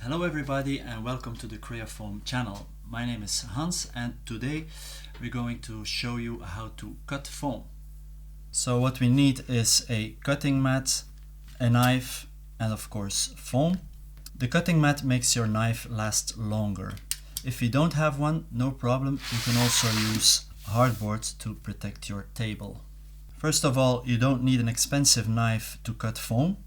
Hello everybody and welcome to the Creafoam channel. My name is Hans and today we're going to show you how to cut foam. So what we need is a cutting mat, a knife and of course foam. The cutting mat makes your knife last longer. If you don't have one, no problem, you can also use hardboard to protect your table. First of all, you don't need an expensive knife to cut foam.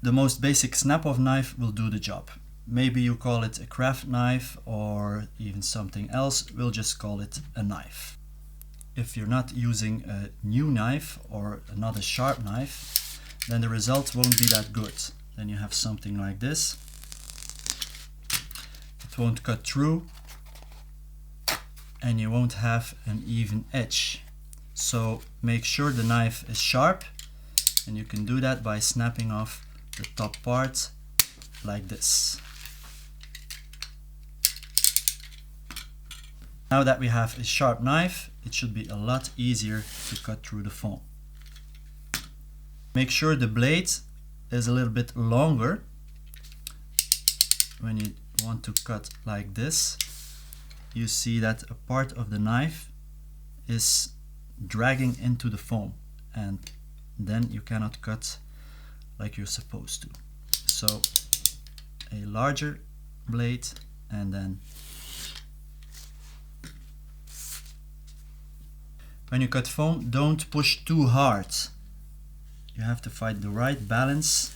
The most basic snap-off knife will do the job. Maybe you call it a craft knife or even something else, we'll just call it a knife. If you're not using a new knife or another sharp knife, then the result won't be that good. Then you have something like this. It won't cut through and you won't have an even edge. So make sure the knife is sharp, and you can do that by snapping off the top part like this. Now that we have a sharp knife, it should be a lot easier to cut through the foam. Make sure the blade is a little bit longer. When you want to cut like this, you see that a part of the knife is dragging into the foam, and then you cannot cut like you're supposed to. So a larger blade, and then when you cut foam, don't push too hard. You have to find the right balance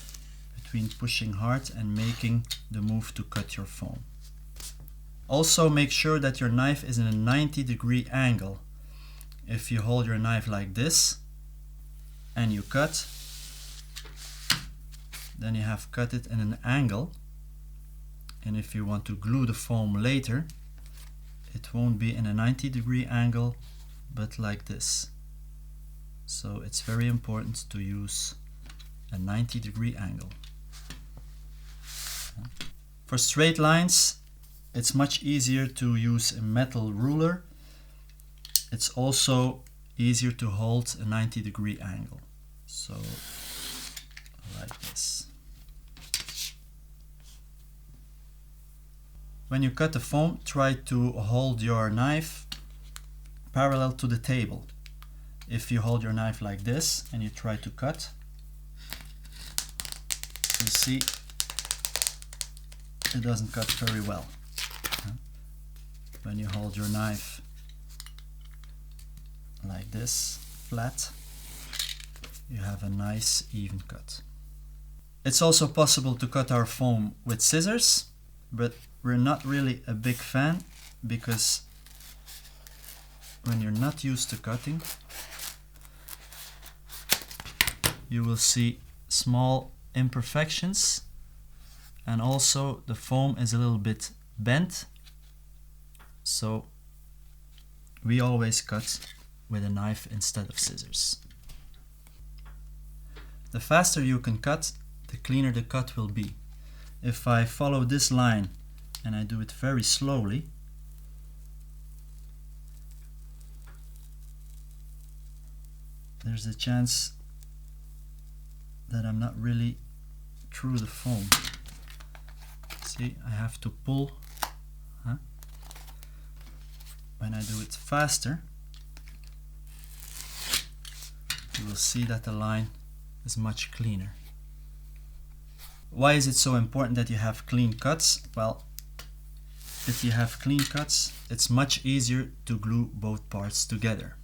between pushing hard and making the move to cut your foam. Also make sure that your knife is in a 90-degree angle. If you hold your knife like this and you cut, then you have cut it in an angle, and if you want to glue the foam later, it won't be in a 90-degree angle but like this. So it's very important to use a 90-degree angle. For straight lines, it's much easier to use a metal ruler. It's also easier to hold a 90-degree angle. So like this. When you cut the foam, try to hold your knife parallel to the table. If you hold your knife like this and you try to cut, you see it doesn't cut very well. When you hold your knife like this, flat, you have a nice even cut. It's also possible to cut our foam with scissors, but we're not really a big fan, because when you're not used to cutting, you will see small imperfections, and also the foam is a little bit bent. So we always cut with a knife instead of scissors. The faster you can cut, the cleaner the cut will be. If I follow this line and I do it very slowly, there's a chance that I'm not really through the foam. See, I have to pull. When I do it faster, you will see that the line is much cleaner. Why is it so important that you have clean cuts? Well, if you have clean cuts, it's much easier to glue both parts together.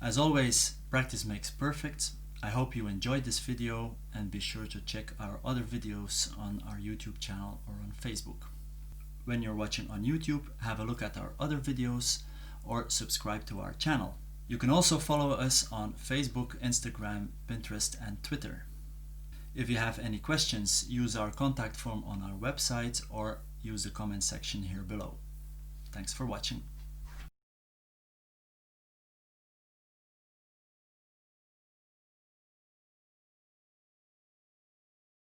As always, practice makes perfect. I hope you enjoyed this video, and be sure to check our other videos on our YouTube channel or on Facebook. When you're watching on YouTube, have a look at our other videos or subscribe to our channel. You can also follow us on Facebook, Instagram, Pinterest and Twitter. If you have any questions, use our contact form on our website or use the comment section here below. Thanks for watching.